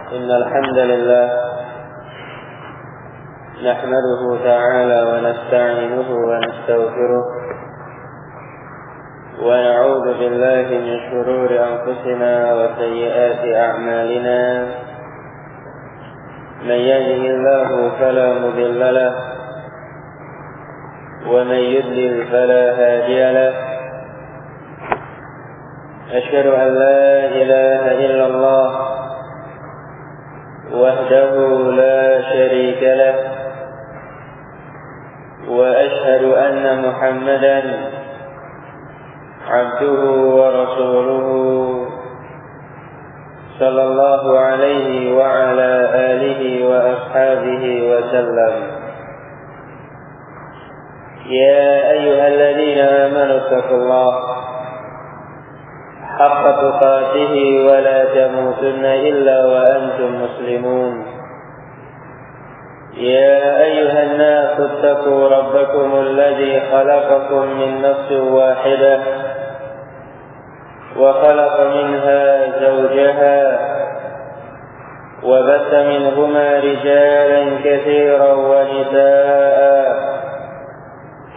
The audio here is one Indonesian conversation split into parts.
إن الحمد لله نحمده تعالى ونستعينه ونستغفره ونعوذ بالله من شرور أنفسنا وسيئات أعمالنا من يهده الله فلا مضل له ومن يضلل فلا هادي له أشهد أن لا إله إلا الله وحده لا شريك له وأشهد أن محمدا عبده ورسوله صلى الله عليه وعلى آله وأصحابه وسلم يا أيها الذين آمنوا اتقوا الله حق تقاته ولا تموتن إلا وأنتم مسلمون يا أيها الناس اتقوا ربكم الذي خلقكم من نفس واحدة وخلق منها زوجها وبث منهما رجالا كثيرا ونساء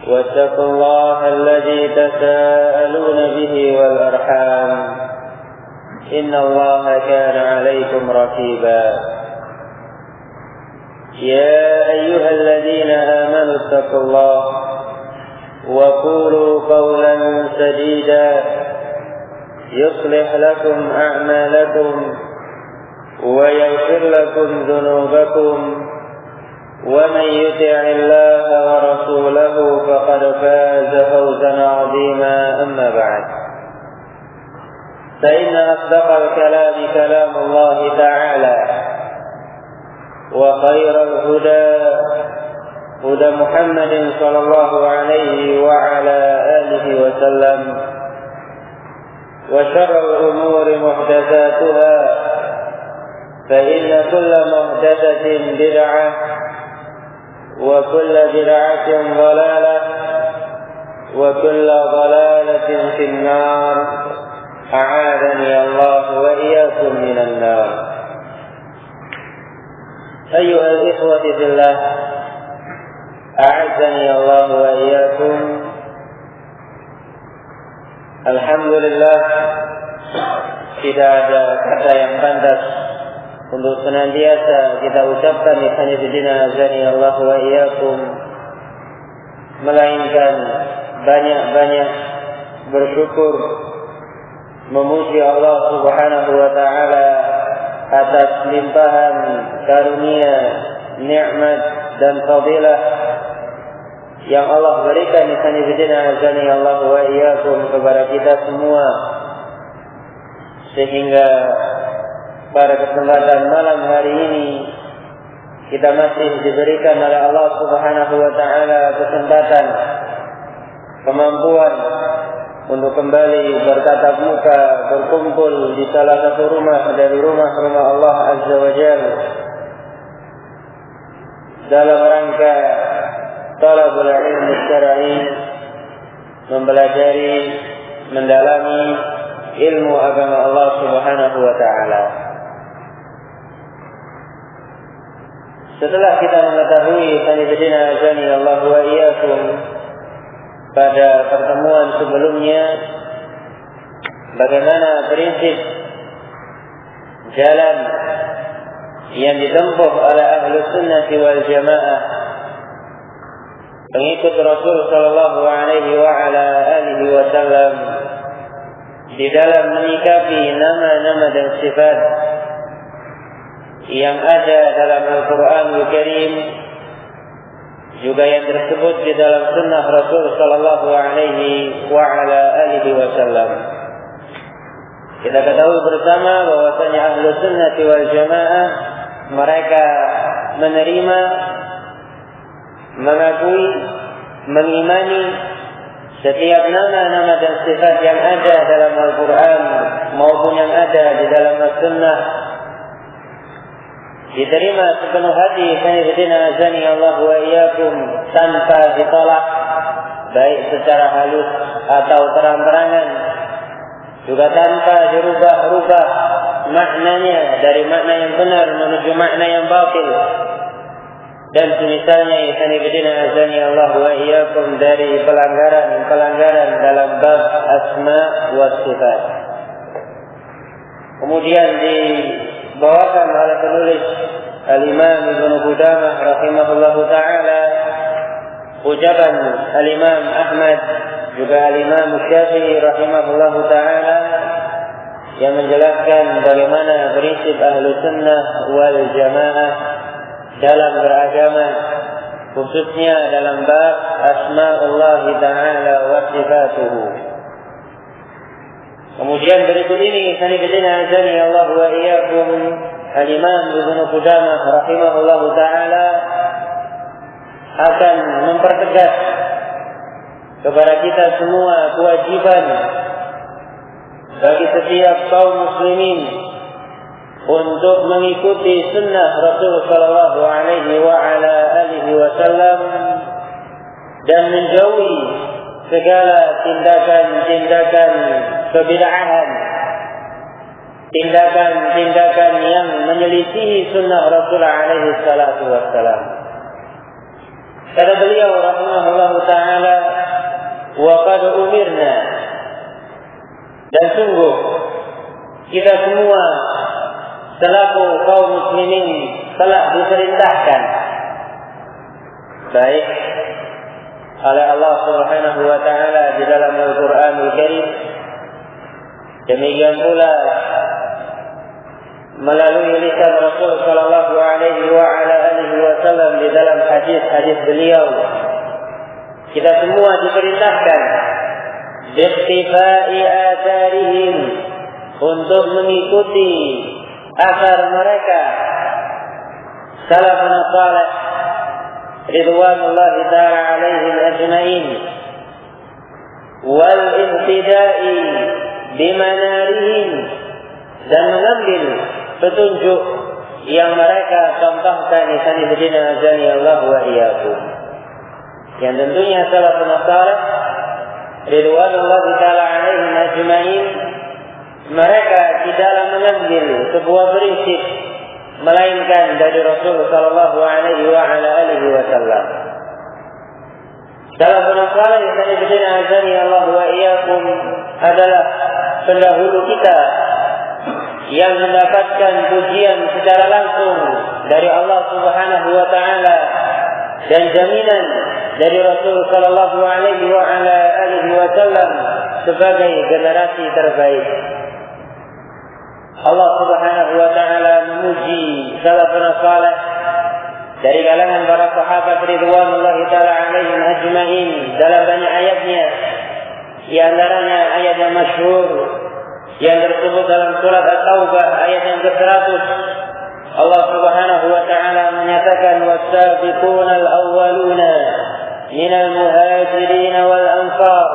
واتقوا الله الذي تساءلون به والأرحام إن الله كان عليكم رقيبا يا أيها الذين آمنوا اتقوا الله وقولوا قولا سديدا يصلح لكم أعمالكم ويغفر لكم ذنوبكم ومن يطع الله ورسوله فقد فاز فوزا عظيما أما بعد فإن أصدق الكلام كلام الله تعالى وخير الهدى هدى محمد صلى الله عليه وعلى آله وسلم وشر الأمور محدثاتها فإن كل محدثة بدعة وكل بدعة ضلالة وكل ضلالة في النار أعاذني الله وإياكم من النار. أيها الإخوة في الله أعزني الله وإياكم. Alhamdulillah, tidak ada kata yang pantas untuk senantiasa kita ucapkan ikhwanifidina azani Allah wa iyyakum, melainkan banyak-banyak bersyukur memuji Allah Subhanahu wa taala atas limpahan karunia, nikmat dan fadilah yang Allah berikan ikhwanifidina azani Allah wa iyyakum kepada kita semua, sehingga pada kesempatan malam hari ini kita masih diberikan oleh Allah Subhanahu wa taala kesempatan, kemampuan untuk kembali bertatap muka, berkumpul di salah satu rumah dari rumah-rumah Allah Azza wa Jalla dalam rangka talabul ilmi syar'i, mempelajari, mendalami ilmu agama Allah Subhanahu wa taala. Setelah kita mengetahui sanidina azani Allah wa iyyakum pada pertemuan sebelumnya bagaimana prinsip jalan yang ditempuh oleh Ahlus Sunnah wal Jamaah, pengikut Rasul sallallahu alaihi wa ala alihi wasallam, di dalam menyikapi nama-nama dan sifat yang ada dalam Al-Quranul Karim, juga yang tersebut di dalam sunnah Rasul sallallahu alaihi wa ala alihi wasallam. Kita ketahui bersama bahwasanya Ahlus Sunnah wal Jamaah mereka menerima, mengakui, mengimani setiap nama-nama dan sifat yang ada dalam Al-Quran maupun yang ada di dalam As-Sunnah, diterima sepenuh hati sanidina azani Allah wa iyyakum, tanpa ditolak baik secara halus atau terang-terangan, juga tanpa dirubah-rubah maknanya dari makna yang benar menuju makna yang batil, dan semisalnya ihsan bidina azani Allah wa iyyakum dari pelanggaran dalam bab asma wa sifat. Kemudian dibawakan oleh penulis Al-Imam Ibnu Qudamah rahimahullahu taala ucapan Al-Imam Ahmad juga Al-Imam Syafi'i rahimahullahu taala yang menjelaskan bagaimana prinsip Ahlus Sunnah wal Jamaah dalam beragama, khususnya dalam bab Asma'ullah Ta'ala wa Sifatuhu. Kemudian berikut ini sanibidina azani Allah wa iyyakum Al-Imam Ibnu Qudamah rahimahullahu taala akan mempertegas kepada kita semua kewajiban bagi setiap kaum muslimin untuk mengikuti sunnah Rasul sallallahu alaihi wa ala alihi wasallam dan menjauhi segala tindakan-tindakan kebid'ahan, tindakan-tindakan yang menyelisihi sunnah Rasul alaihi salatu wassalam. Kata beliau rahimahullahu taala, wa qad umirna, dan sungguh kita semua selaku kaum muslimin telah diperintahkan baik oleh Allah Subhanahu wa taala di dalam Al-Qur'anul Karim, demikian pula melalui lisan Rasul sallallahu alaihi wa ala alihi wasallam di dalam hadis-hadis beliau. Kita semua diperintahkan biqtifai atharihim, untuk mengikuti asar mereka salafun salih ridwanullahi ta'ala alaihim ajma'in, wal ihtida'i bimanarihim, dan mengambil petunjuk yang mereka contohkan sanibidina azani Allah wa iyyakum, yang tentunya salafun salih ridwanullahi ta'ala alaihim ajma'in, mereka tidaklah mengambil sebuah prinsip melainkan dari Rasul sallallahu alaihi wa ala alihi wasallam. Salafun salih sanibidina azani Allah wa iyyakum adalah pendahulu kita yang mendapatkan pujian secara langsung dari Allah Subhanahu wa taala dan jaminan dari Rasul sallallahu alaihi wa ala alihi wasallam sebagai generasi terbaik. Allah Subhanahu wa taala memuji salafun salih dari kalangan para sahabat ridwanullahi taala alaihim ajma'in dalam banyak ayatnya. Di antaranya ayat yang masyhur yang tersebut dalam surat At-Taubah ayat yang ke-100. Allah Subhanahu wa taala menyatakan was-sabiqunal awwaluna minal muhajirin wal ansar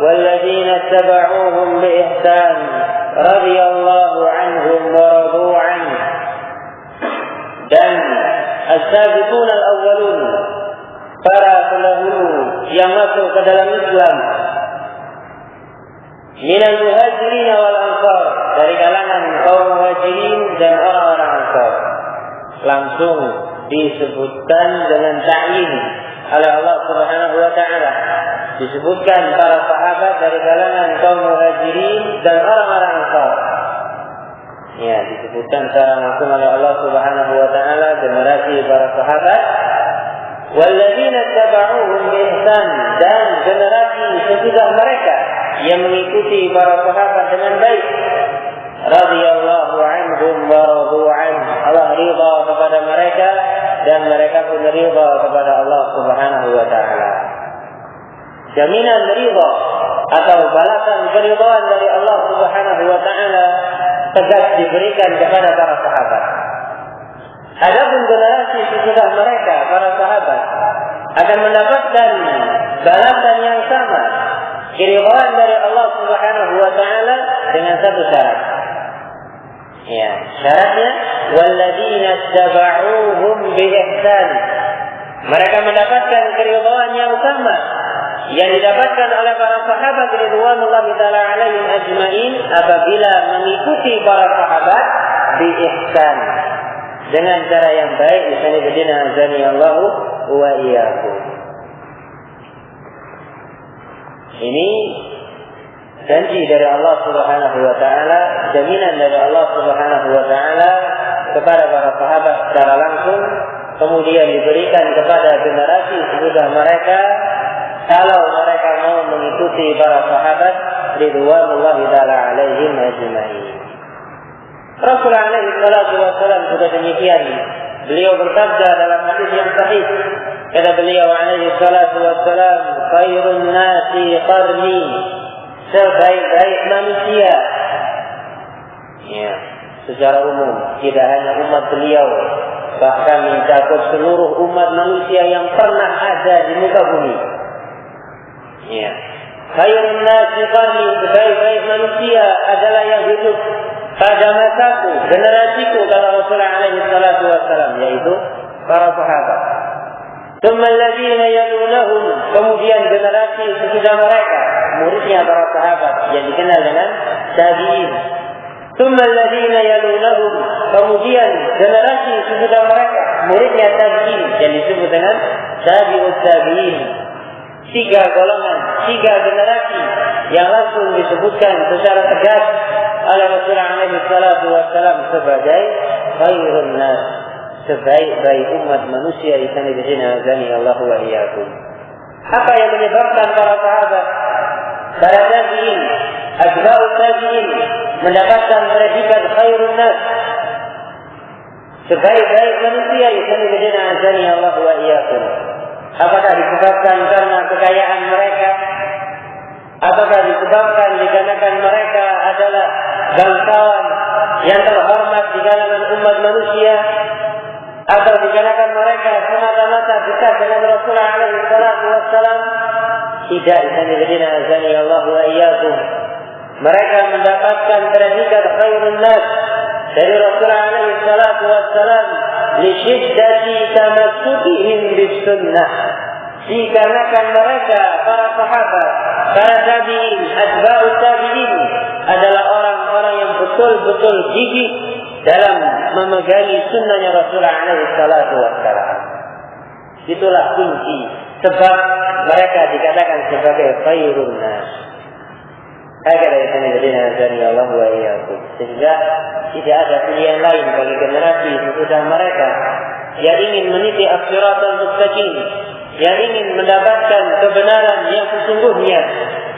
walladzina tabauhum bi ihsan radhiyallahu anhum wa radu an. Dan as-sabiqunal awwalun, para pendahulu yang masuk ke dalam Islam, minal muhajirin wal ansar, dari kalangan kaum muhajirin dan orang-orang ansar, langsung disebutkan dengan ta'yin oleh Allah Subhanahu wa taala. Disebutkan para sahabat dari kalangan kaum muhajirin dan orang-orang ansar. Ya, disebutkan secara langsung oleh Allah Subhanahu wa taala generasi para sahabat. Walladzina tabauhum bi ihsan, dan generasi sesudah mereka yang mengikuti para sahabat dengan baik. Radhiyallahu anhum wa radu an, Allah ridha kepada mereka dan mereka pun ridha kepada Allah Subhanahu wa taala. Jaminan ridha atau balasan keridhaan dari Allah Subhanahu wa taala tegas diberikan kepada para sahabat. Adapun generasi sesudah mereka, para sahabat, akan mendapatkan balasan yang sama, keridhaan dari Allah Subhanahu wa taala, dengan satu syarat. Ya, syaratnya walladzina tabauhum bi ihsan. Mereka mendapatkan keridhaan yang sama yang didapatkan oleh para sahabat ridwanullahi taala alaihim ajma'in apabila mengikuti mengikuti para sahabat bi ihsan, dengan cara yang baik. Misalnya bedina azani Allahu wa iyyakum. Ini janji dari Allah Subhanahu wa taala, jaminan dari Allah Subhanahu wa taala kepada para sahabat secara langsung, kemudian diberikan kepada generasi sesudah mereka kalau mereka mau mengikuti para sahabat ridwanullahi ta'ala alaihim ajma'in. Rasulullah alaihi salatu wassalam juga demikian. Beliau bersabda dalam hadis yang sahih, kata beliau alaihi salatu wassalam, khairun nasi qarni, sebaik-baik manusia. Ya, secara umum, tidak hanya umat beliau, bahkan mencakup seluruh umat manusia yang pernah ada di muka bumi. Ya, khairun nasi qarni, sebaik-baik manusia adalah yang hidup pada masaku, generasiku, kata Rasulullah alaihi salatu wassalam, yaitu para sahabat. Tsumma alladziina yalunahum, kemudian generasi sesudah mereka, muridnya para sahabat yang dikenal dengan tabi'in. Tsumma alladziina yalunahum, kemudian generasi sesudah mereka, muridnya tabi'in yang disebut dengan tabi'ut tabi'in. 3 golongan, 3 generasi yang langsung disebutkan secara tegas oleh Rasulullah alaihi salatu wassalam sebagai khairun nas, sebaik-baik umat manusia. Isani bihina azani Allah wa iyyakum. Apa yang menyebabkan para sahabat, para tabi'in, atba'ut tabi'in mendapatkan predikat khairun nas, sebaik-baik manusia? Isani bihina azani Allah wa iyyakum. Apakah disebabkan karena kekayaan mereka? Apakah disebabkan dikarenakan mereka adalah bangsawan yang terhormat di kalangan umat manusia? Atau dikarenakan mereka semata-mata dekat dengan Rasulullah alaihi salatu wassalam? Tidak, isani bidina azani Allah wa iyyakum. Mereka mendapatkan predikat khairun nas dari Rasulullah alaihi salatu wassalam li syiddati tamassukihim bis sunnah, dikarenakan mereka para sahabat, para tabi'in, atba'ut tabi'in adalah orang-orang yang betul-betul gigih dalam memegangi sunnahnya Rasulullah alaihi salatu wassalam. Itulah kunci sebab mereka dikatakan sebagai khairun nas. Agar dari sana berdina azani Allah wa iyyakum. Sehingga tidak ada pilihan lain bagi generasi sesudah mereka yang ingin meniti as-siratal mustaqim, yang ingin mendapatkan kebenaran yang sesungguhnya,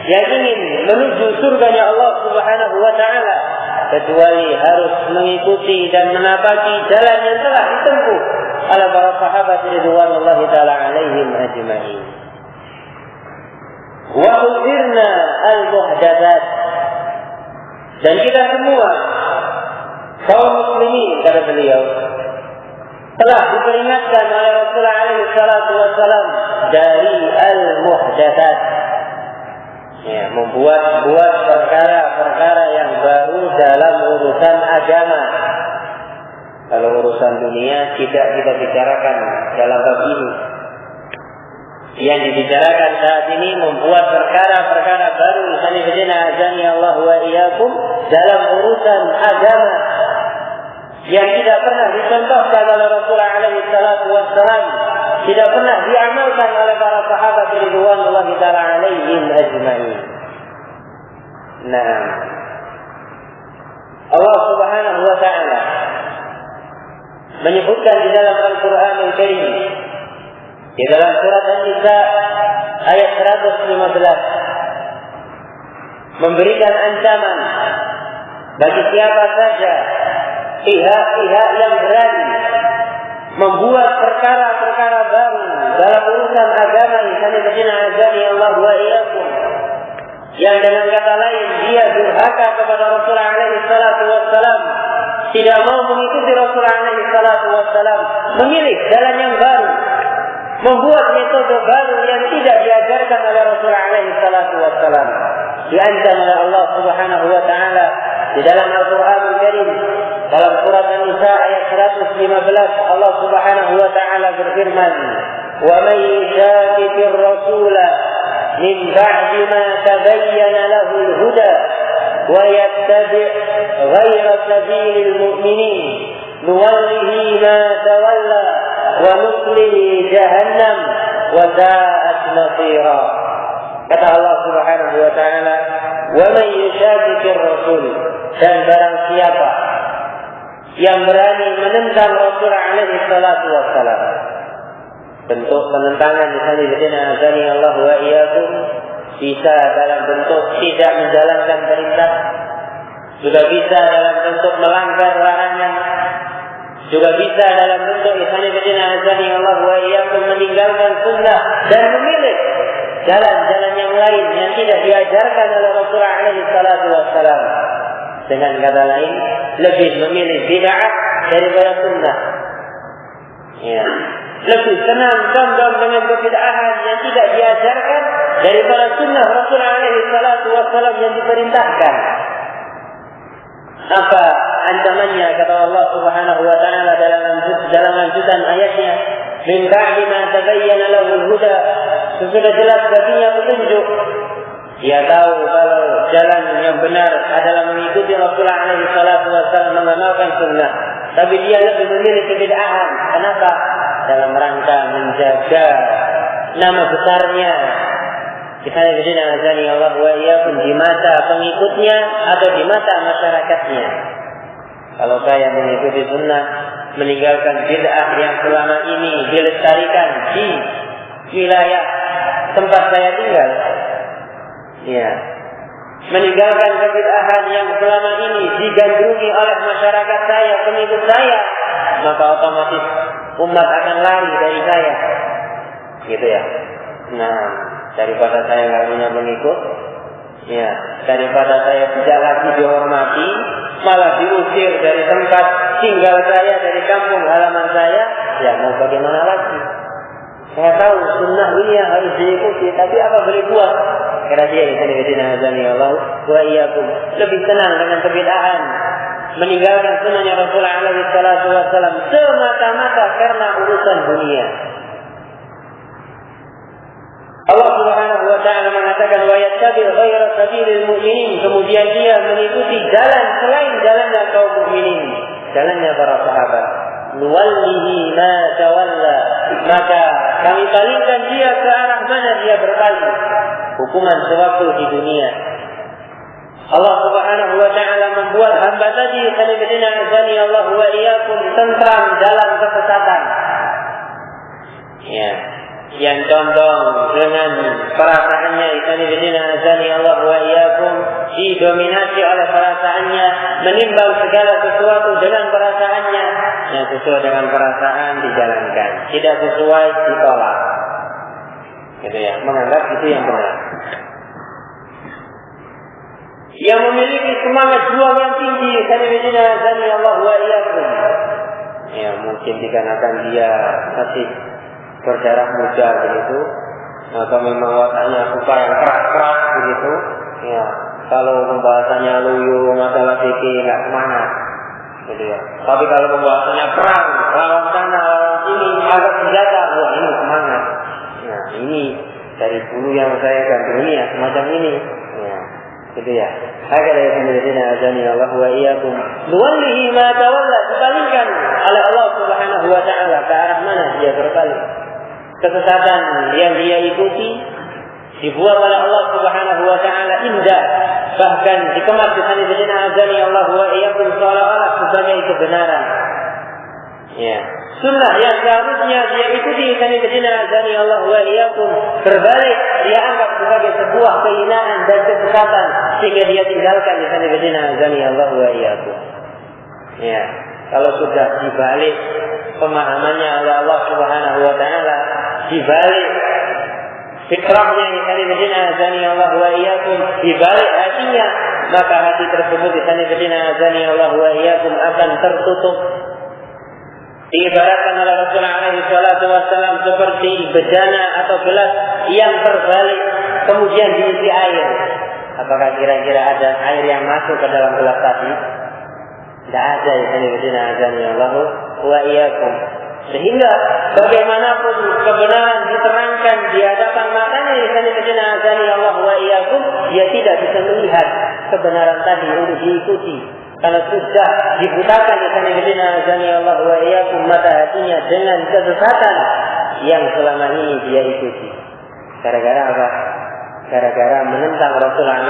yang ingin menuju surganya Allah Subhanahu wa taala, kecuali harus mengikuti dan menapaki jalan yang telah ditempuh oleh para sahabat ridwanullahi taala alaihim ajma'in. Wa udzirna al-muhdatsat, dan kita semua kaum muslimin, kata beliau, telah diperingatkan oleh Rasulullah alaihi salatu wassalam dari al-muhdatsat, ya, membuat perkara-perkara yang baru dalam urusan agama. Kalau urusan dunia tidak kita bicarakan dalam bab ini. Yang dibicarakan saat ini membuat perkara-perkara baru, misalnya bidina azani Allah wa iyyakum, dalam urusan agama yang tidak pernah dicontohkan oleh Rasulullah alaihi salatu wassalam, tidak pernah diamalkan oleh para sahabat ridwanullahi ta'ala alaihim ajma'in. Nah, Allah Subhanahu wa ta'ala menyebutkan di dalam Al-Quran Al-Karim, di dalam surat An-Nisa ayat 115, memberikan ancaman bagi siapa saja pihak-pihak yang berani membuat perkara-perkara baru dalam urusan agama ini, kami berdina azani Allah wa iyyakum, yang dengan kata lain dia durhaka kepada Rasulullah alaihi salatu wassalam, tidak mau mengikuti Rasulullah alaihi salatu wassalam, memilih jalan yang baru, membuat metode baru yang tidak diajarkan oleh Rasulullah alaihi salatu wassalam. Diancam oleh Allah Subhanahu wa taala di dalam Al-Qur'an Al-Karim, dalam surat An-Nisa ayat 115, Allah Subhanahu wa taala berfirman, "Wa may yushaqiqir rasula min ba'di ma tabayyana lahu al-huda wa yattabi' ghayra mu'minin nuwallihi ma tawalla wa nuslihi jahannam wa sa'at masira. Kata Allah Subhanahu wa taala, "Wa man yushaqiqir rasul," dan barang siapa yang berani menentang Rasul alaihi salatu wassalam. Bentuk penentangan di sana bidina azani Allah wa iyyakum bisa dalam bentuk tidak menjalankan perintah, juga bisa dalam bentuk melanggar larangan, juga bisa dalam bentuk di sana bidina azani Allah wa iyyakum meninggalkan sunnah dan memilih jalan-jalan yang lain yang tidak diajarkan oleh Rasul alaihi salatu wassalam. Dengan kata lain, lebih memilih bid'ah daripada sunnah. Ya. Lebih senang condong dengan kebid'ahan yang tidak diajarkan daripada sunnah Rasul alaihi salatu wassalam yang diperintahkan. Apa ancamannya kata Allah Subhanahu wa taala dalam lanjutan ayatnya, "Min ba'di ma tabayyana lahul huda," sesudah jelas baginya petunjuk. Dia tahu kalau jalan yang benar adalah mengikuti Rasulullah alaihi salatu wasallam, mengamalkan sunnah. Tapi dia lebih memilih kebid'ahan. Kenapa? Dalam rangka menjaga nama besarnya. Kita bidina azani Allah wa iyyakum di mata pengikutnya atau di mata masyarakatnya. Kalau saya mengikuti sunnah, meninggalkan bid'ah yang selama ini dilestarikan di wilayah tempat saya tinggal, ya, meninggalkan kebid'ahan yang selama ini digandrungi oleh masyarakat saya, pengikut saya, maka otomatis umat akan lari dari saya, gitu ya. Nah, daripada saya nggak punya pengikut, ya, daripada saya tidak lagi dihormati, malah diusir dari tempat tinggal saya, dari kampung halaman saya, ya mau bagaimana lagi? Saya tahu sunnah ini yang harus diikuti, tapi apa boleh buat? Karena dia Allah wa iyyakum lebih tenang dengan kebid'ahan, meninggalkan sunnahnya Rasulullah alaihi salatu wasallam semata-mata karena urusan dunia. Allah Subhanahu wa taala mengatakan, "Wa yattabi' ghaira sabilil mu'minin," kemudian dia mengikuti jalan selain jalannya kaum mukminin, jalannya para sahabat. "Nuwallihi ma tawalla," maka kami palingkan dia ke arah mana dia berpaling. Hukuman sewaktu di dunia. Allah Subhanahu wa taala membuat hamba tadi sanibidina azani Allah wa iyyakum tentram dalam kesesatan. Ya, yang condong dengan perasaannya sanibidina azani Allah wa iyyakum didominasi oleh perasaannya, menimbang segala sesuatu dengan perasaannya. Yang sesuai dengan perasaan dijalankan, tidak sesuai ditolak. Gitu ya, menganggap itu yang benar. Yang memiliki semangat juang yang tinggi, sanibidina azani Allah wa iyyakum. Ya, mungkin dikarenakan dia masih berdarah muda begitu, atau memang wataknya suka yang keras-keras begitu. Ya, kalau pembahasannya luyu masalah fikih nggak semangat. Gitu ya. Tapi kalau pembahasannya perang, lawan sana, lawan sini, agak senjata, wah ini semangat. Nah, ini dari dulu yang saya gandrungi ya, semacam ini. Ya, gitu ya. Agar dari sanibidina azani Allah wa iyyakum nuwallihi ma tawalla, dipalingkan oleh Allah Subhanahu wa taala ke arah mana dia berpaling. Kesesatan yang dia ikuti dibuat oleh Allah Subhanahu wa taala indah, bahkan dikemas di sanibidina azani Allah wa iyyakum seolah-olah sebagai kebenaran. Ya, sunnah yang seharusnya dia ikuti sanibidina azani Allah wa iyyakum berbalik, dia anggap sebagai sebuah kehinaan dan kesesatan sehingga dia tinggalkan di sanibidina azani Allah wa iyyakum. Ya, kalau sudah dibalik pemahamannya oleh Allah Subhanahu wa taala, dibalik fitrahnya di sanibidina azani Allah wa iyyakum, dibalik hatinya, maka hati tersebut di sanibidina azani Allah wa iyyakum akan tertutup. Diibaratkan oleh Rasulullah alaihi salatu wassalam seperti bejana atau gelas yang terbalik kemudian diisi air. Apakah kira-kira ada air yang masuk ke dalam gelas tadi? Tidak ada. Ya sanibidina azani Allah wa iyyakum. Sehingga bagaimanapun kebenaran diterangkan di hadapan matanya di sanibidina azani Allah wa iyyakum, dia tidak bisa melihat kebenaran tadi untuk diikuti. Karena sudah dibutakan Allah wa iyyakum mata hatinya dengan kesesatan yang selama ini dia ikuti. Gara-gara apa? Gara-gara menentang Rasulullah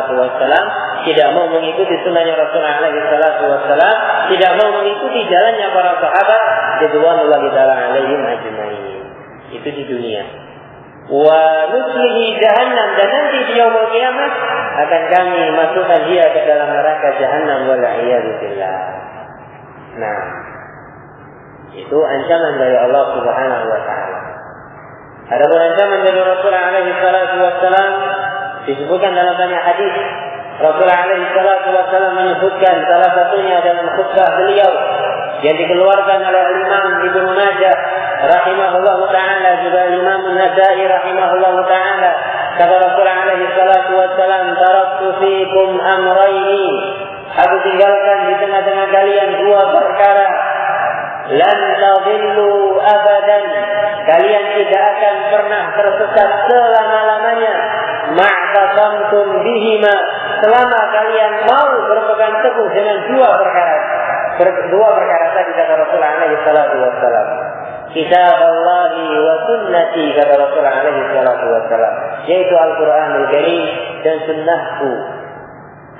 SAW, tidak mau mengikuti sunnahnya Rasulullah SAW, tidak mau mengikuti jalannya para sahabat ridwanullahi ta'ala alaihim ajmain. Itu di dunia. Wa nuslihi jahannam, dan nanti di yaumul qiyamah akan kami masukkan dia ke dalam neraka jahannam wal a'yadu billah. Nah, itu ancaman dari Allah Subhanahu wa taala. Adapun ancaman dari Rasulullah SAW disebutkan dalam banyak hadis. Rasulullah SAW menyebutkan salah satunya dalam khutbah beliau yang dikeluarkan oleh Imam Ibnu Majah rahimahullahu taala, juga Imam An-Nasa'i rahimahullahu taala. Kata Rasulullah SAW, taraktu fikum amrayni, aku tinggalkan di tengah-tengah kalian dua perkara, lan tadillu abadan, kalian tidak akan pernah tersesat selama-lamanya, ma'tasamtum bihima, selama kalian mau berpegang teguh dengan dua perkara tadi, kata Rasulullah SAW. Kitab Allah wa sunnati, kata Rasulullah SAW, yaitu Al-Quranul Karim dan sunnahku.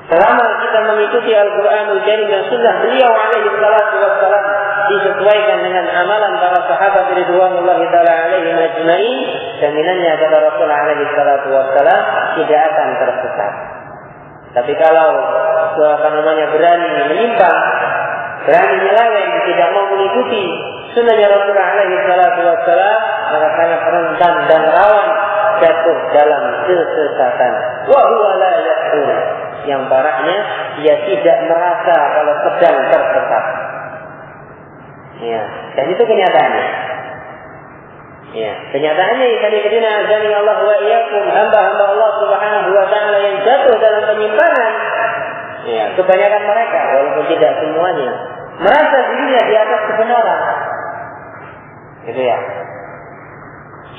Selama kita mengikuti Al-Quranul Karim dan sunnah beliau SAW disesuaikan dengan amalan para sahabat ridwanullahi ta'ala alaihim ajmain, jaminannya kata Rasulullah SAW tidak akan tersesat. Tapi kalau berani menyimpang, berani menyeleweng, tidak mau mengikuti sunnahnya Rasulullah SAW, maka sangat rentan dan rawan jatuh dalam kesesatan. Wa huwa la yashur, yang parahnya dia tidak merasa kalau sedang tersesat. Ya, dan itu kenyataannya. Ya, kenyataannya azani Allah wa iyyakum, hamba-hamba Allah Subhanahu wa taala yang jatuh dalam penyimpangan. Ya, kebanyakan mereka, walaupun tidak semuanya, merasa dirinya di atas kebenaran. Gitu ya.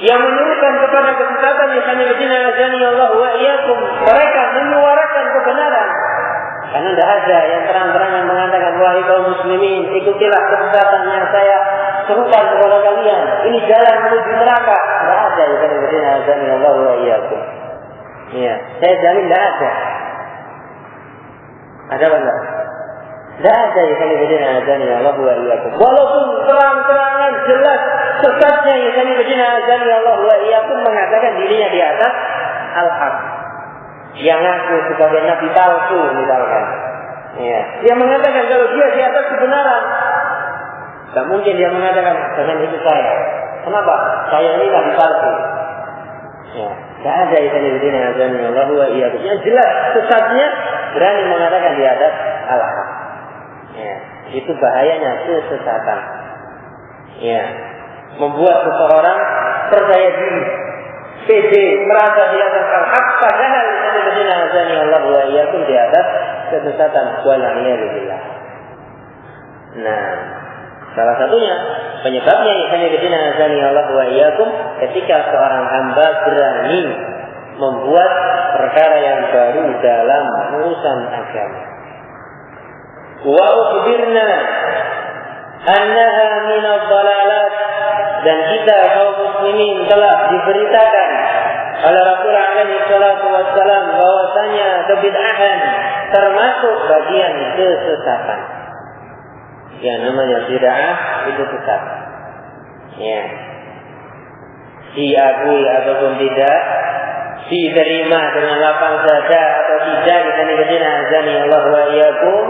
Yang menunjukkan kepada kesesatan azani Allah wa iyyakum, mereka menyuarakan kebenaran. Karena tidak ada yang terang-terangan mengatakan, wahai kaum muslimin, ikutilah kesesatan yang saya serukan kepada kalian, ini jalan menuju neraka. Tidak ada yang azani Allah wa iyyakum. Ya, saya jamin tidak ada. Ada apa enggak? Tidak ada yang azani Allah wa iyyakum. Walaupun terang-terangan jelas sesatnya azani Allah wa iyyakum mengatakan dirinya di atas al-haq, yang ngaku sebagai nabi palsu misalkan. Ya, dia mengatakan kalau dia di atas kebenaran. Tak mungkin dia mengatakan dengan itu saya. Kenapa? Saya ini nabi palsu. Ya, tidak ada azani Allah wa iyyakum. Yang jelas sesatnya berani mengatakan di atas al-haq. Ya, itu bahayanya kesesatan. Ya, membuat seseorang percaya diri, pede, merasa di atas al-haq, padahal azani Allah wa iyyakum di atas kesesatan. Wala'iyadillah. Nah, salah satunya penyebabnya azani Allah wa iyyakum ketika seorang hamba berani membuat perkara yang baru dalam urusan agama. Wa ukhbirna annaha min ad-dhalalat, dan kita kaum muslimin telah diberitakan oleh Rasulullah SAW bahwasanya kebid'ahan termasuk bagian kesesatan. Yang namanya bid'ah itu sesat. Ya. Diakui ataupun tidak, diterima dengan lapang dada atau tidak, azani Allah wa iyyakum,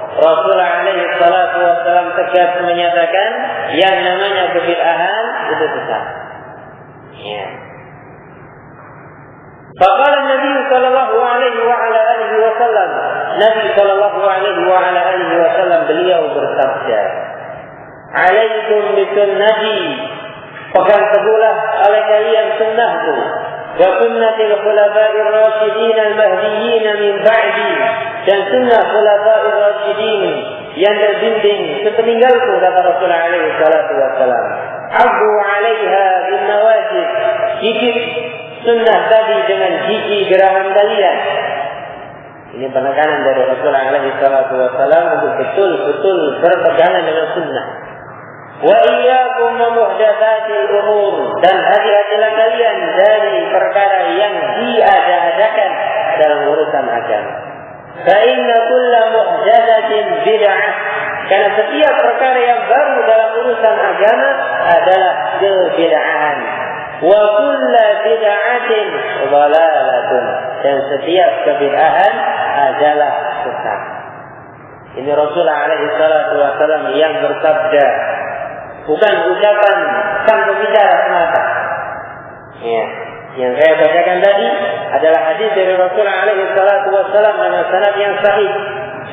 Rasulullah SAW tegas menyatakan yang namanya kebid'ahan itu sesat. Ya. Faqala Nabi sallallahu alaihi wa ala alihi wasallam, Nabi sallallahu alaihi wa ala alihi wasallam beliau bersabda, "Alaikum bi sunnati, pegang teguhlah oleh kalian sunnahku, wa sunnatil khulafa'ir rasyidin al-mahdiyyin min ba'di, dan sunnah khulafa'ir rasyidin yang terbimbing sepeninggalku," kata Rasulullah alaihi salatu wasallam. "Abu 'alaiha bin nawajid, gigit sunnah tadi dengan gigi geraham kalian." Ini penekanan dari Rasulullah SAW untuk betul-betul berpegangan dengan sunnah. Wa iyyakum wa muhdatsatil umur, dan hati-hatilah kalian dari perkara yang diada-adakan dalam urusan agama. Fa inna kulla muhdatsatin bid'ah, karena setiap perkara yang baru dalam urusan agama adalah kebid'ahan. Wa kulla bid'atin dhalalatun, dan setiap kebid'ahan adalah sesat. Ini Rasulullah SAW yang bersabda, bukan ucapan sang pembicara semata. Ya, yang saya bacakan tadi adalah hadis dari Rasulullah SAW dengan sanad yang sahih,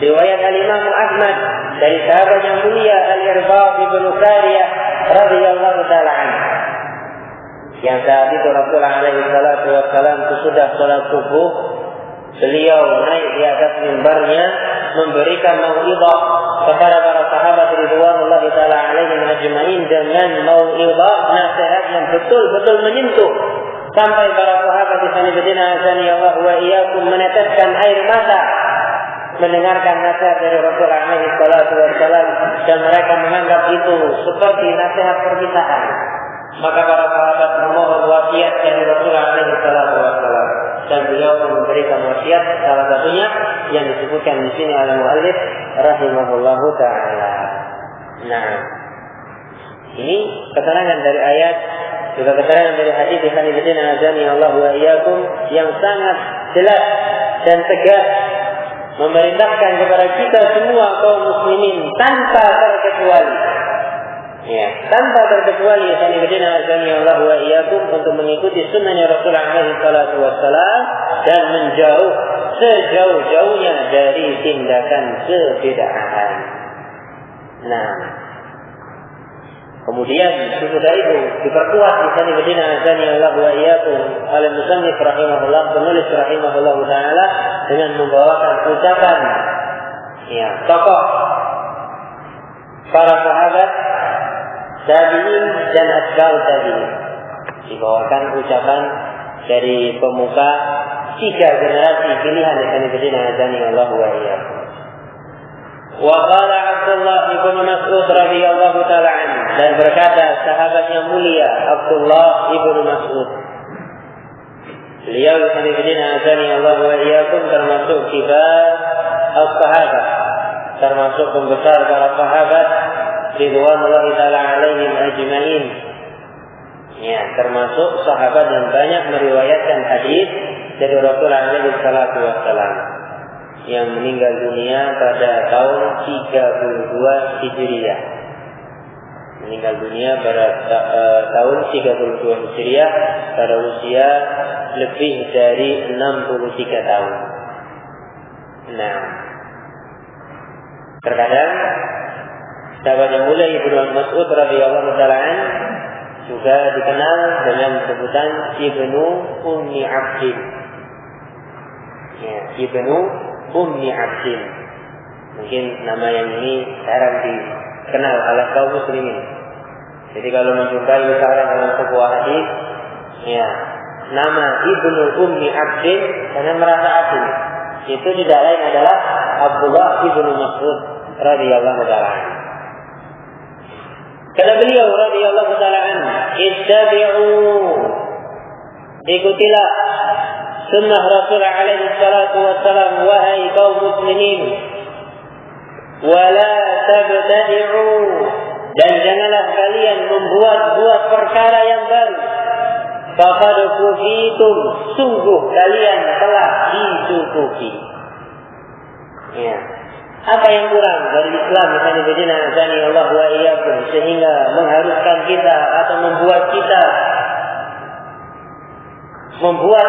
riwayat Al-Imam Ahmad dari sahabat yang mulia Al-Irbad bin Sariyah radhiyallahu taala anhu. Yang saat itu Rasulullah SAW sudah salat subuh, beliau naik di atas mimbarnya memberikan mau'izah kepada para sahabat ridwanullahi taala alaihim ajma'in dengan mau'izah nasihat yang betul-betul menyentuh sampai para sahabat di sana bidina azani Allah wa iyyakum meneteskan air mata mendengarkan nasihat dari Rasulullah SAW, dan mereka menganggap itu seperti nasihat perpisahan. Maka para sahabat memohon wasiat dari Rasulullah SAW, dan beliau memberikan wasiat salah satunya yang disebutkan di sini oleh muallif rahimahullahu taala. Nah, ini keterangan dari ayat, juga keterangan dari hadis Ibnu Azani Allah wa iyyakum yang sangat jelas dan tegas memerintahkan kepada kita semua kaum muslimin tanpa terkecuali. Ya, tanpa terkecuali Allah wa iyyakum untuk mengikuti sunnahnya Rasulullah SAW dan menjauh sejauh-jauhnya dari tindakan kebid'ahan. Nah, kemudian sesudah itu diperkuat di sana Allah wa iyyakum oleh musannif rahimahullah, penulis rahimahullah taala, dengan membawakan ucapan tokoh para sahabat, tabi'in dan atba'ut tabi'in. Dibawakan ucapan dari pemuka 3 generasi pilihan dari Allah wa iyyakum. Wa qala Abdullah bin Mas'ud radhiyallahu taala anhu, dan berkata sahabat yang mulia Abdullah bin Mas'ud, beliau dari Allah wa iyyakum termasuk kibar as-sahabat, termasuk pembesar para sahabat ridwanullahi taala alaihim ajma'in. Ya, termasuk sahabat yang banyak meriwayatkan hadis dari Rasulullah SAW yang meninggal dunia pada tahun 32 Hijriah. Meninggal dunia pada tahun 32 Hijriah pada usia lebih dari 63 tahun. Nah, terkadang sahabat yang mulia Ibnu Mas'ud radhiyallahu taala anhu juga dikenal dengan sebutan Ibnu Ummi Abdin. Ya, Ibnu Ummi Abdin. Mungkin nama yang ini jarang dikenal oleh kaum muslimin. Jadi kalau menjumpai seorang dalam sebuah hadis, ya, nama Ibnu Ummi Abdin karena merasa asing, itu tidak lain adalah Abdullah Ibnu Mas'ud radhiyallahu taala anhu. Kata beliau radhiyallahu taala anhu, ittabi'u, ikutilah sunnah Rasulullah alaihi salatu wassalam wahai kaum muslimin, wala tabtadi'u, dan janganlah kalian membuat perkara yang baru. Faqad kufitum, sungguh kalian telah dicukupi. Ya. Apa yang kurang dari Islam Allah wa iyyakum sehingga mengharuskan kita atau membuat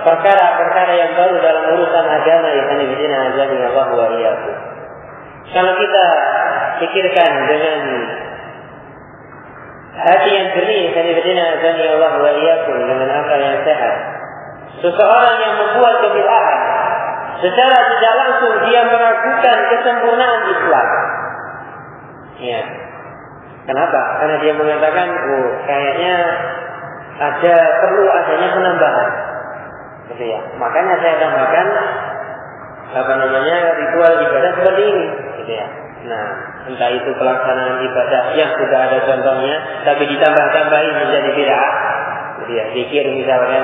perkara-perkara yang baru dalam urusan agama Allah wa iyyakum. Kalau kita pikirkan dengan hati yang jernih Allah wa iyyakum, dengan akal yang sehat, seseorang yang membuat kebid'ahan secara tidak langsung dia meragukan kesempurnaan Islam. Ya. Kenapa? Karena dia mengatakan, kayaknya perlu adanya penambahan. Gitu ya. Makanya saya tambahkan ritual ibadah seperti ini, gitu ya. Nah, entah itu pelaksanaan ibadah yang sudah ada contohnya, tapi ditambah-tambahin menjadi bid'ah, gitu ya. Zikir misalkan,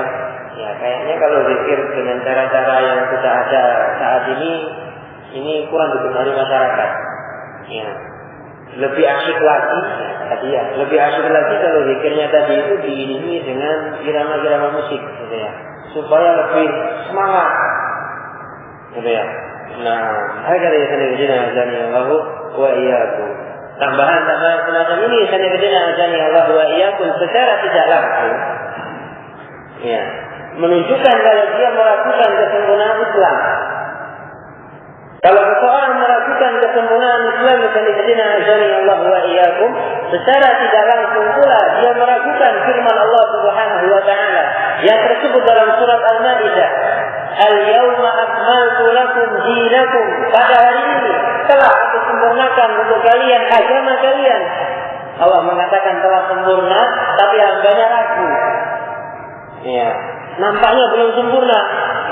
ya kayaknya kalau zikir dengan cara-cara yang sudah ada saat ini kurang dikenali masyarakat. Ya, lebih asyik lagi, lebih asyik lagi kalau zikirnya tadi itu diiringi dengan irama-irama musik, gitu ya, supaya lebih semangat, gitu ya. Nah, hakala yasanidina azani Allah wa iyyakum. Tambahan semacam ini yasanidina azani Allah wa iyyakum secara tidak langsung, ya, menunjukkan kalau dia meragukan kesempurnaan Islam. Kalau seseorang meragukan kesempurnaan Islam, yasanidina azani Allah wa iyyakum, secara tidak langsung pula dia meragukan firman Allah Subhanahu wa taala yang tersebut dalam surat Al-Maidah, Al-yawma akmaltu lakum dinakum. Pada hari ini telah aku sempurnakan untuk kalian agama kalian. Allah mengatakan telah sempurna, tapi hambanya ragu. Ya, nampaknya belum sempurna.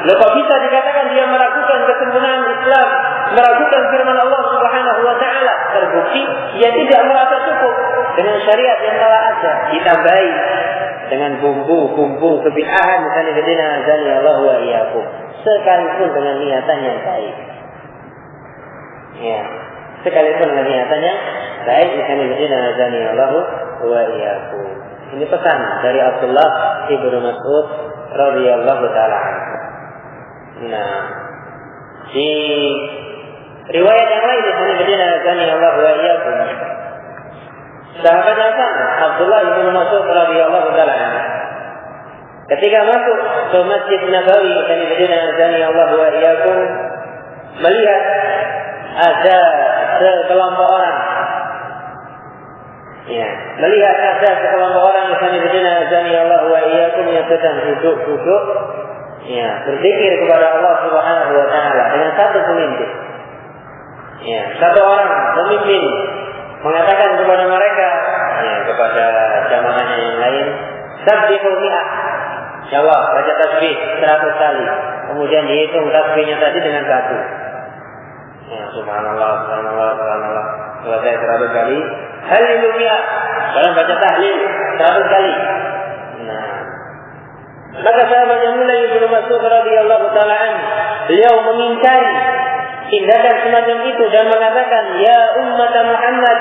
Lepas bisa dikatakan dia meragukan kesempurnaan Islam, meragukan firman Allah Subhanahu wa taala. Terbukti dia tidak merasa cukup dengan syariat yang telah ada, ditambahi dengan bumbu-bumbu kebid'ahan sanadina azani Allah wa iyyakum, sekalipun dengan niatan yang baik. Ya, sekalipun dengan niatan yang baik, sanadina azani Allah wa iyyakum. Ini pesan dari Abdullah ibnu Mas'ud radhiyallahu taala. Nah, di riwayat yang lain sanadina azani Allah wa iyyakum, sahabat Hasan Abdullah ibnu Mas'ud radhiyallahu taala ketika masuk ke Masjid Nabawi sanadina azani Allah wa iyyakum, melihat ada sekelompok orang, ya, melihat ada sekelompok orang sanadina azani Allah wa iyyakum yang sedang duduk-duduk, ya, berzikir kepada Allah Subhanahu wa taala dengan satu pemimpin. Ya, satu orang pemimpin mengatakan kepada mereka, ya, kepada jamaahnya yang lain, tasbihul mi'ah, jawab, baca tasbih 100 kali. Kemudian dihitung tasbihnya tadi dengan 1. Ya, subhanallah, subhanallah, subhanallah. Selesai 100 kali. Halilul mi'ah, sekarang baca tahlil 100 kali. Nah, maka sahabat yang mulia Ibnu Mas'ud radhiyallahu taala anhu, beliau mengingkari tindakan semacam itu dan mengatakan, ya ummat Muhammad,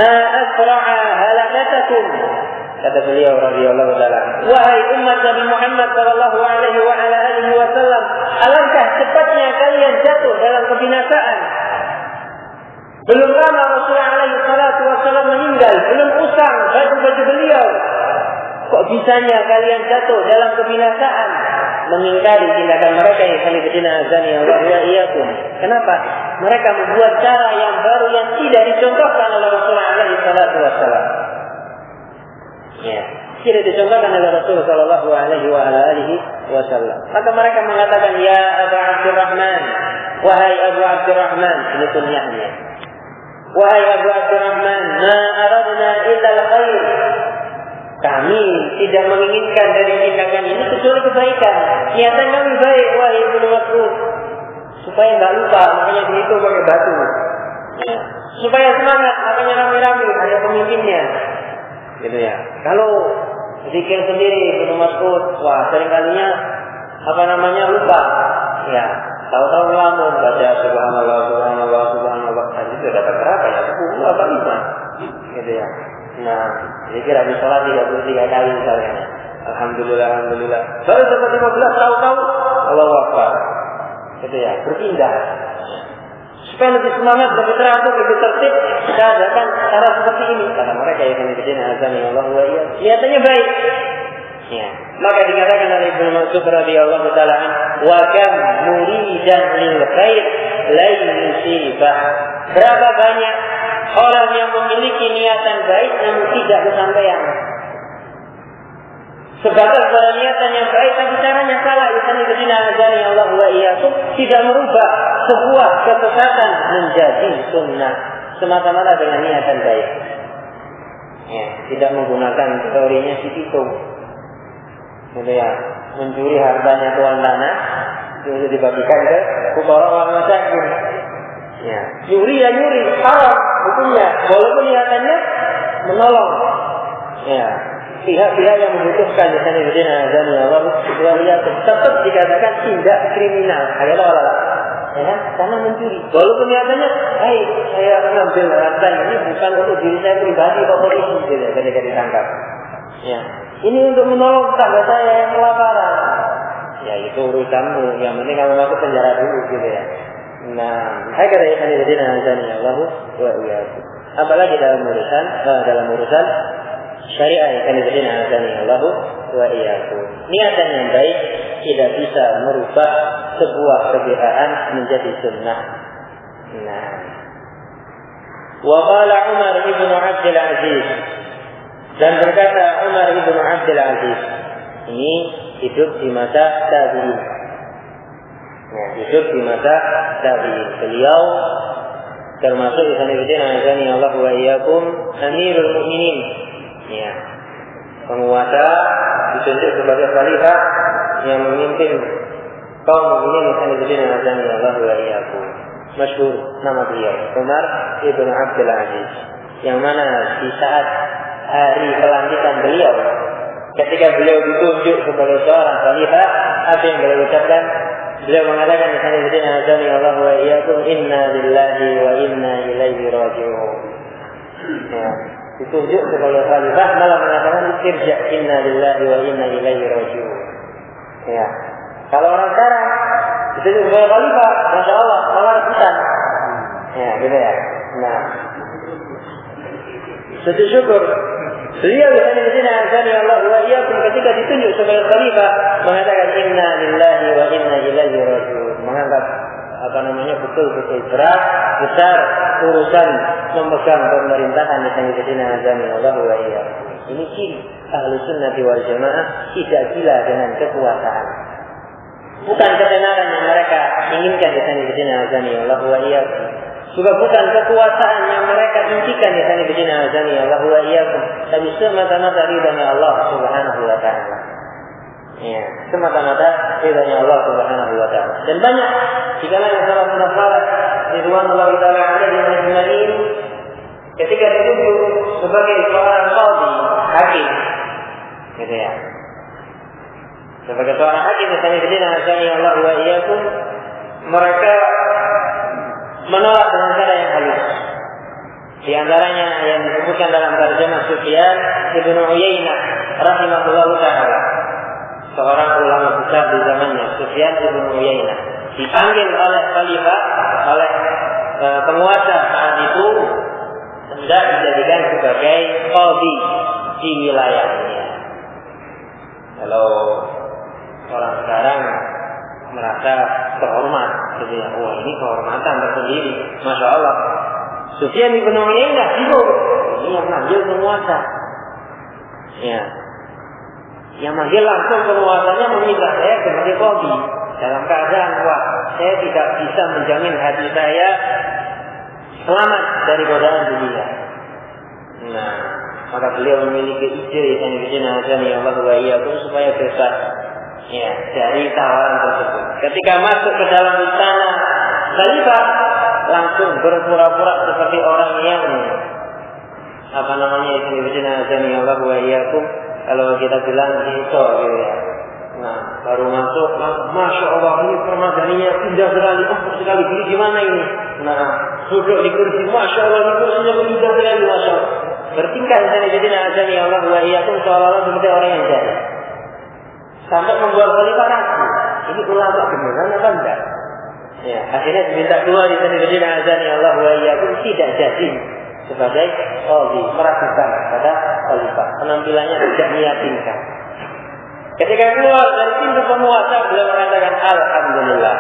ma asra'a halakatakum. Kata beliau radhiyallahu taala, wahai umat Nabi Muhammad sallallahu alaihi wa ala alihi wasallam, alangkah cepatnya kalian jatuh dalam kebinasaan. Belum lama Rasulullah alaihi salatu wasallam meninggal, belum usang baju-baju beliau, kok bisanya kalian jatuh dalam kebinasaan? Mengingkari tindakan mereka yang sanadina azani Allah wa iyyakum. Kenapa? Mereka membuat cara yang baru yang tidak dicontohkan oleh Rasulullah alaihi salatu wasallam. Ya, tidak dicontohkan oleh Rasulullah sallallahu alaihi wa ala alihi wasallam. Maka mereka mengatakan, ya Abu Abdurrahman, wahai Abu Abdurrahman, ini kunyahnya. Wahai Abu Abdurrahman, ma aradna illa al-khair. Kami tidak menginginkan dari tindakan ini kecuali kebaikan. Niatan kami baik, wahai Ibnu Mas'ud, supaya enggak lupa, makanya dihitung pakai batu. Ya. Supaya semangat, makanya rame-rame ada pemimpinnya. Gitu ya. Kalau zikir sendiri Ibnu Mas'ud, wah seringkalinya lupa. Ya, tahu-tahu ngelamun baca subhanallah, subhanallah, subhanallah. Itu dapat berapa ya? 10 atau 5. Gitu ya. Nah, zikir habis sholat 33 kali misalnya. Alhamdulillah, alhamdulillah. Baru dapat 15 tahu-tahu Allahu Akbar. Gitu ya, berpindah. Supaya lebih semangat, lebih teratur, lebih tertib, kita adakan cara seperti ini. Karena mereka yang menjadi azani Allah wa iyyakum, niatannya baik. Ya. Maka dikatakan oleh Ibnu Mas'ud radhiyallahu taala, wa kam muridan lil khair la yusibah. Berapa banyak orang yang memiliki niatan baik namun tidak kesampaian. Sebatas pada niatan yang baik tapi caranya salah, Islamiyah azani Allah wa iyyakum, tidak merubah sebuah kesesatan menjadi sunnah semata-mata dengan niatan baik. Ya, tidak menggunakan teorinya si Tito. Gitu ya, mencuri hartanya tuan tanah Itu dibagikan ke fuqara wal masakin. Ya, nyuri, haram hukumnya, walaupun niatannya menolong. Ya, pihak-pihak yang membutuhkan di sana azan ya Allah, tetap dikatakan tindak kriminal. Ada orang, ya kan? Karena mencuri. Walaupun niatannya, saya mengambil harta ini bukan untuk diri saya pribadi atau polisi, gitu, ketika ditangkap. Ya, ini untuk menolong tetangga saya yang kelaparan. Ya itu urusanmu. Yang penting kamu masuk penjara dulu, gitu ya. Nah, saya kata ya azan ya Allah wa iyyakum. Apalagi dalam urusan syariah yang azan ya Allah wa iyyakum. Niatan yang baik tidak bisa merubah sebuah kebiasaan menjadi sunnah. Nah, wa qala Umar ibn Abdul Aziz, dan berkata Umar ibn Abdul Aziz, ini hidup di masa tabi'in. Nah, hidup di masa tabi'in. Beliau termasuk azani Allah wa iyyakum Amirul Mukminin. Ya. Penguasa ditunjuk sebagai khalifah yang memimpin kaum mukminin azani Allah wa iyyakum. Masyhur nama beliau Umar ibn Abdul Aziz. Yang mana di saat hari pelantikan beliau, ketika beliau ditunjuk sebagai seorang khalifah, apa yang beliau ucapkan? Beliau mengatakan di sana azani Allah wa iyyakum inna lillahi wa inna ilaihi raji'un. Ya, ditunjuk sebagai khalifah malah mengatakan irja inna lillahi wa inna ilaihi raji'un. Ya. Kalau orang sekarang ditunjuk sebagai khalifah, masya Allah malah rebutan. Ya, gitu ya. Nah, sujud syukur. Beliau di sini azani Allah wa iyyakum ketika ditunjuk sebagai khalifah mengatakan inna lillahi wa inna ilaihi raji'un. Menganggap betul-betul berat besar urusan memegang pemerintahan di sini azani Allah wa iyyakum. Ini ciri ahli sunnah wal jamaah tidak gila dengan kekuasaan. Bukan kebenaran yang mereka inginkan di sini azani Allah wa iyyakum. Juga bukan kekuasaan yang mereka inginkan di sini azani Allah wa iyyakum, tapi semata-mata ridhanya Allah Subhanahu wa taala. Ya, semata-mata ridhanya Allah Subhanahu wa taala. Dan banyak di kalangan salafus saleh ridwanullah taala alaihim ajmain ketika ditunjuk sebagai seorang qadhi, hakim. Gitu ya. Sebagai seorang hakim di sini azani Allah wa iyyakum, mereka menolak dengan cara yang halus. Di antaranya yang disebutkan dalam tarjamah Sufyan ibn Uyainah rahimahullah taala, seorang ulama besar di zamannya, Sufyan ibn Uyainah, dipanggil oleh khalifah, oleh penguasa saat itu, hendak dijadikan sebagai qadhi di wilayahnya. Kalau orang sekarang merasa terhormat, gitu ya. Wah, ini kehormatan tersendiri, masya Allah. Sufyan ibn Uyainah bingung, ini yang manggil penguasa, ya, yang manggil langsung penguasanya meminta saya sebagai qadhi dalam keadaan wah, saya tidak bisa menjamin hati saya selamat dari godaan dunia. Nah, maka beliau memiliki ide yang azani Allah wa iyyakum supaya bebas ya dari tawaran tersebut. Ketika masuk ke dalam istana khalifah, langsung berpura-pura seperti orang yang azani Allah wa iyyakum, kalau kita bilang itu gitu ya. Nah, baru masuk, masya Allah ini permadaninya indah sekali, sekali beli gimana ini? Nah, duduk di kursi, masya Allah ini kursinya indah sekali, masya Allah. Bertingkah azani Allah wa iyyakum seolah-olah seperti orang yang jahil. Sampai membuat khalifah ragu, ini ulama beneran apa enggak? Ya, akhirnya diminta keluar di sini azani Allah wa iyyakum, tidak jadi sebagai qadhi, meragukan pada khalifah. Penampilannya tidak meyakinkan. Ketika keluar dari pintu penguasa, beliau mengatakan alhamdulillah.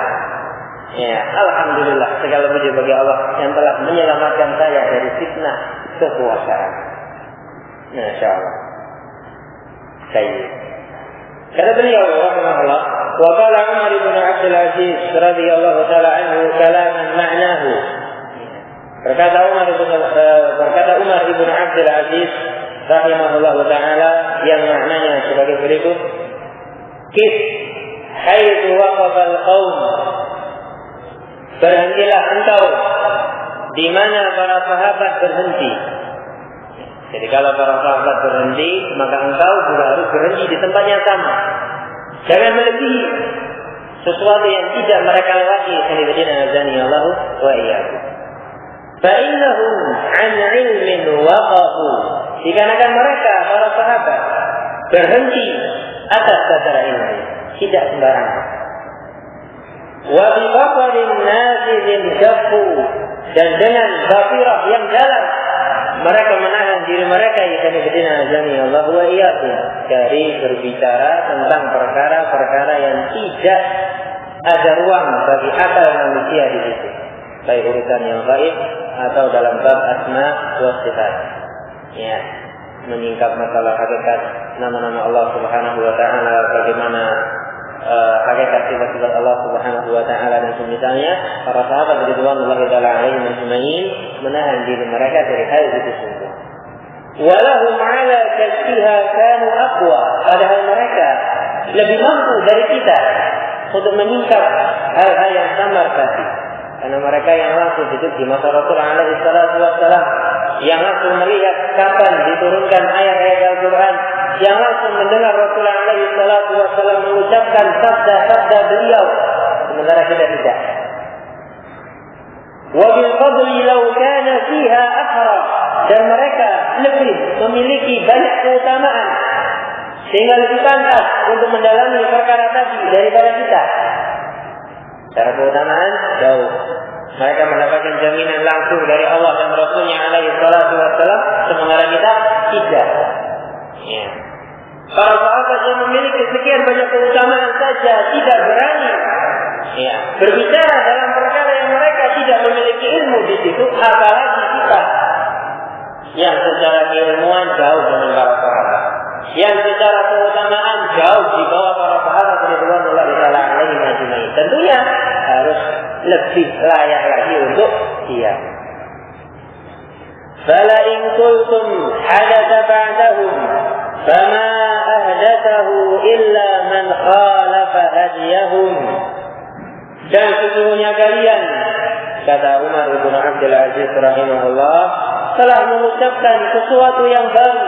Ya, alhamdulillah segala puji bagi Allah yang telah menyelamatkan saya dari fitnah kekuasaan. Masya Allah. Baik. Kata beliau rahimahullah, wa qala Umar bin Abdul Aziz radhiyallahu taala anhu kalaman ma'nahu. Berkata Umar bin Abdul Aziz rahimahullah taala yang maknanya sebagai berikut: Kif haitsu waqafal qaum. Berhentilah engkau di mana para sahabat berhenti. Jadi kalau para sahabat berhenti, maka engkau juga harus berhenti di tempat yang sama. Jangan melebihi sesuatu yang tidak mereka lewati. Allah wa iyyakum. Fa innahum 'an 'ilmin waqafu. Dikarenakan mereka para sahabat berhenti atas dasar ilmu, tidak sembarangan. Wa bi basarin nazidin jaffu, dan dengan basirah yang dalam mereka menahan diri mereka Allah wa iyyakum dari berbicara tentang perkara-perkara yang tidak ada ruang bagi akal manusia di situ, baik urusan yang gaib atau dalam bab asma wa sifat. Ya, menyingkap masalah hakikat nama-nama Allah Subhanahu wa taala, bagaimana hakikat sifat-sifat Allah Subhanahu wa taala dan semisalnya. Para sahabat radhiyallahu taala alaihim ajma'in menahan diri mereka dari hal itu semua. Walahum 'ala kasbiha kanu aqwa, padahal mereka lebih mampu dari kita untuk menyingkap hal-hal yang samar tadi. Karena mereka yang langsung hidup di masa Rasul alaihi salatu wassalam, yang langsung melihat kapan diturunkan ayat-ayat Al-Quran, yang langsung mendengar Rasul alaihi salatu wassalam mengucapkan sabda-sabda beliau, sementara kita tidak. Wa bil fadli law kana fiha akhra, dan mereka lebih memiliki banyak keutamaan sehingga lebih pantas untuk mendalami perkara tadi daripada kita. Secara keutamaan jauh. Mereka mendapatkan jaminan langsung dari Allah dan Rasulnya alaihi salatu wassalam, sementara kita tidak. Ya. Para sahabat yang memiliki sekian banyak keutamaan saja tidak berani berbicara dalam perkara yang mereka tidak memiliki ilmu di situ, apalagi kita yang secara keilmuan jauh dengan para sahabat, yang secara keutamaan jauh di bawah para sahabat radhiyallahu taala alaihim ajma'in. Tentunya harus lebih layak lagi untuk diam. Fala in qultum hadatha ba'dahum fama ahdathahu illa man khalafa hadiyahum. Dan sesungguhnya kalian, kata Umar bin Abdul Aziz rahimahullah, telah mengucapkan sesuatu yang baru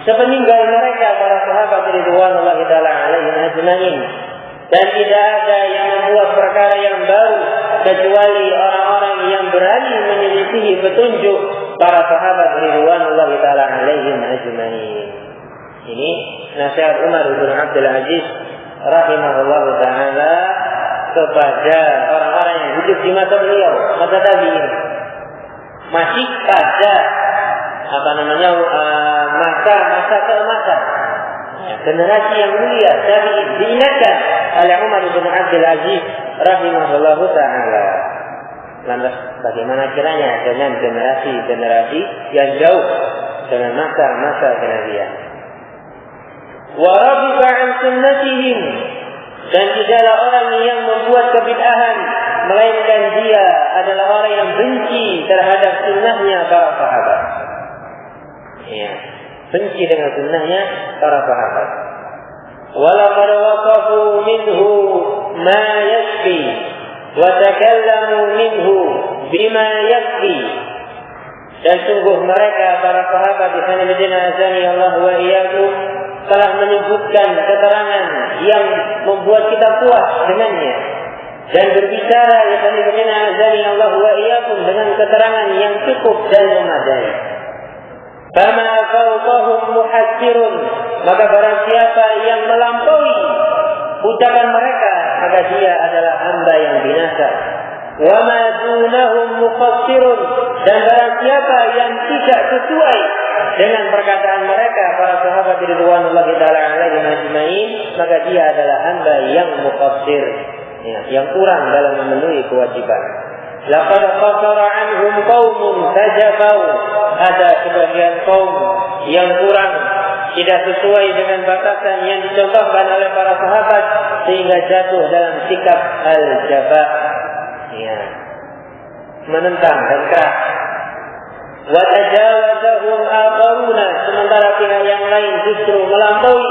sepeninggal mereka para sahabat radhiyallahu taala alaihim ajma'in. Dan tidak ada yang membuat perkara yang baru kecuali orang-orang yang berani menyelisihi petunjuk para sahabat radhiyallahu taala alaihim ajma'in. Ini nasihat Umar bin Abdul Aziz rahimahullah taala kepada orang-orang yang hidup di masa beliau, masa tabi'in. Masih pada masa keemasan generasi yang mulia tabi'in, diingatkan oleh Umar bin Abdul Aziz rahimahullah taala. Lantas bagaimana kiranya dengan generasi-generasi yang jauh dengan masa-masa kenabian? Wa rabiba an sunnatihim, dan tidaklah orang yang membuat kebid'ahan melainkan dia adalah orang yang benci terhadap sunnahnya para sahabat. Ya, benci dengan sunnahnya para sahabat. Walaqad waqafu minhu ma yakfi wa takallamu minhu bima yakfi. Dan sungguh mereka para sahabat di sana azani Allah wa iyyakum telah menyebutkan keterangan yang membuat kita puas dengannya, dan berbicara azani Allah wa iyyakum dengan keterangan yang cukup dan memadai. Fama fawqahum muhassirun, maka barang siapa yang melampaui ucapan mereka, maka dia adalah hamba yang binasa. Wa ma dunahum muqassirun, dan barang siapa yang tidak sesuai dengan perkataan mereka para sahabat radhiyallahu taala alaihim ajma'in, maka dia adalah hamba yang muqassir, yang kurang dalam memenuhi kewajiban. Laqad qasara anhum qaumun fajafau, ada sebagian kaum yang kurang, tidak sesuai dengan batasan yang dicontohkan oleh para sahabat sehingga jatuh dalam sikap al-jafa, menentang dan keras. Wa tajawazahum akharuna, sementara pihak yang lain justru melampaui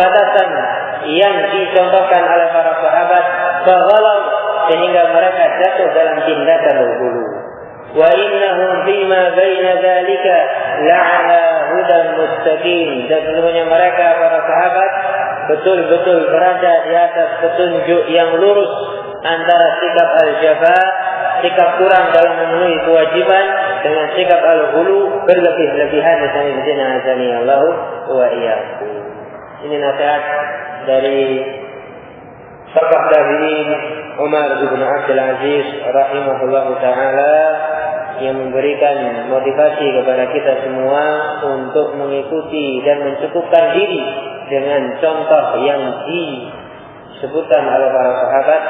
batasan yang dicontohkan oleh para sahabat, faghalau, sehingga mereka jatuh dalam tindakan hulu. Wa innahum bima baina dzalika la'ala hudan mustaqim. Dan sesungguhnya mereka para sahabat betul-betul berada di atas petunjuk yang lurus antara sikap al-jafa, sikap kurang dalam memenuhi kewajiban, dengan sikap al-ghulu, berlebih-lebihan. Azani Allah wa iyyakum. Ini nasihat dari tokoh tabi'in Umar bin Abdul Aziz rahimahullahu taala, yang memberikan motivasi kepada kita semua untuk mengikuti dan mencukupkan diri dengan contoh yang disebutkan oleh para sahabat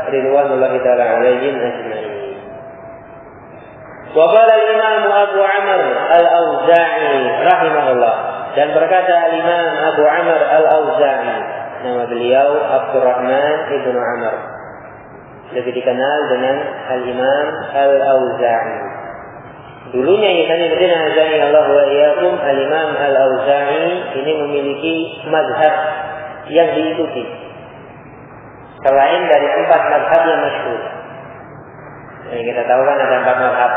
ridwanullahi taala alaihim ajma'in. Wa qala al-Imam Abu Amr al-Auza'i rahimahullah, dan berkata al-Imam Abu Amr al-Auza'i, nama beliau Abdurrahman ibnu Amr, lebih dikenal dengan al-Imam al-Auza'i. Dulunya azani Allah wa iyyakum, al-Imam al-Auza'i ini memiliki mazhab yang diikuti selain dari 4 mazhab yang masyhur. Yang kita tahu kan ada 4 mazhab.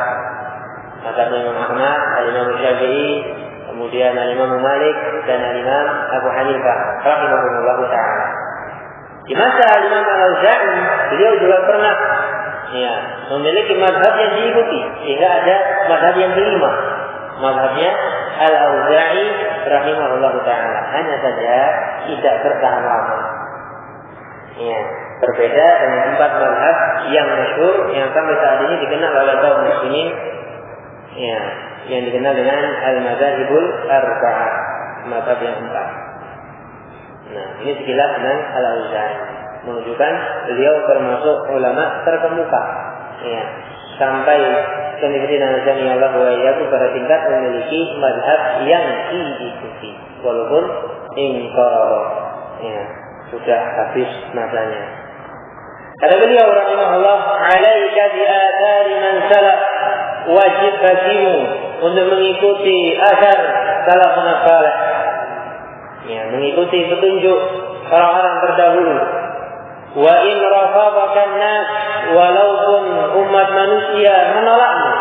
Mazhab Imam Ahmad, al-Imam Syafi'i, kemudian al-Imam Malik, dan al-Imam Abu Hanifah rahimahullahu ta'ala. Di masa al-Imam al-Auza'i, beliau juga pernah memiliki mazhab yang diikuti, sehingga ada mazhab yang kelima, mazhabnya al-Auza'i rahimahullahu ta'ala. Hanya saja tidak bertahan lama. Berbeda dengan 4 mazhab yang masyhur yang sampai saat ini dikenal oleh kaum muslimin, yang dikenal dengan al-madzhabul arba'ah, mazhab yang 4. Nah, ini sekilas tentang al-Auza'i, menunjukkan beliau termasuk ulama terkemuka, sampai azani Allah wa iyyakum pada tingkat memiliki mazhab yang diikuti walaupun sudah habis masanya. Kata beliau rahimahullah, alaika bi athari man salaf, wajib bagimu untuk mengikuti athar salafun salih, mengikuti petunjuk orang-orang terdahulu. Wa in rafadaka an-nas, walaupun umat manusia menolakmu.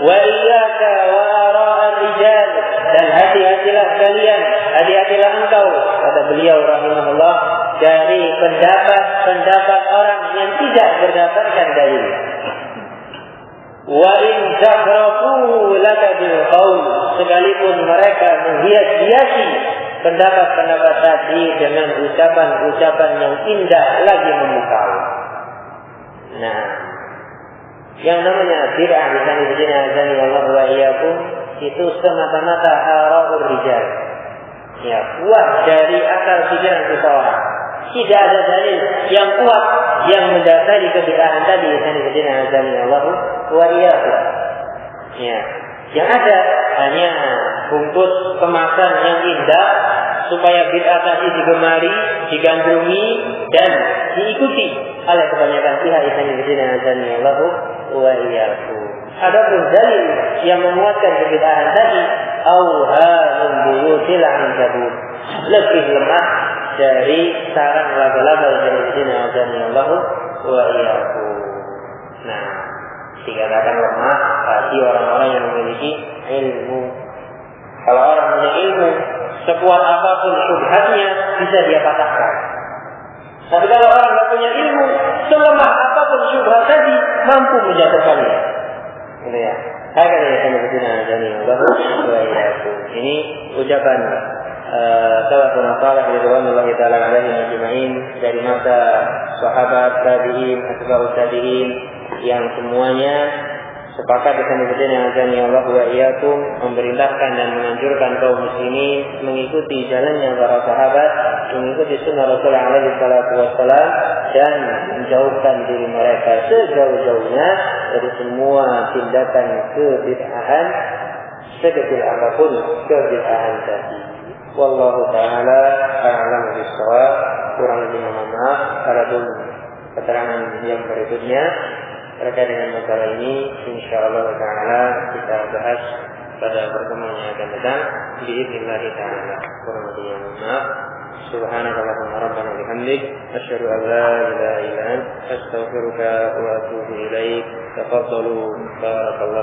Wa iyyaka wa ara'a ar-rijal, dan hati-hatilah kalian, hati-hatilah engkau, kata beliau rahimahullah, dari pendapat orang yang tidak berdasarkan dalil. Wa in zahrafu laka bil qaul, sekalipun mereka menghias-hiasi pendapat-pendapat tadi dengan ucapan-ucapan yang indah lagi memukau. Nah, yang namanya bid'ah azani Allah wa iyyakum itu semata-mata ara'ur rijal, buah dari akal pikiran seseorang. Tidak ada dalil yang kuat yang mendasari kebid'ahan tadi azani Allah wa iyyakum. Yang ada hanya bungkus kemasan yang indah supaya bid'ah tadi digemari, digandrungi, dan diikuti oleh kebanyakan pihak azani Allah wa iyyakum. Adapun dalil yang menguatkan kebid'ahan tadi, auhanun buyutil ankabut, lebih lemah dari sarang laba-laba azani Allah wa iyyakum. Nah, dikatakan lemah bagi orang-orang yang memiliki ilmu. Kalau orang punya ilmu, sekuat apapun syubhatnya bisa dia patahkan. Tapi kalau orang tidak punya ilmu, selemah apapun syubhat tadi mampu menjatuhkannya. Gitu ya. Ini ucapan salafun salih radhiyallahu taala alaihim ajma'in dari masa sahabat, tabi'in, atba'ut tabi'in, yang semuanya sepakat azani Allah wa iyyakum memerintahkan dan menganjurkan kaum muslimin mengikuti jalannya para sahabat, mengikuti sunnah Rasulullah alaihi salatu wassalam, dan menjauhkan diri mereka sejauh-jauhnya dari semua tindakan kebid'ahan, sekecil apapun kebid'ahan tadi. Wallahu ta'ala a'lam bishawab. Kurang lebih mohon maaf. Adapun keterangan yang berikutnya terkait dengan masalah ini, insyaallah ta'ala kita bahas pada pertemuan yang akan datang. Biidznillah ta'ala. Kurang lebih mohon maaf. Subhanakallahumma rabbana bihamdik asyhadu an la ilaha illa anta astaghfiruka wa atubu ilaik. Tafaddalu barakallahu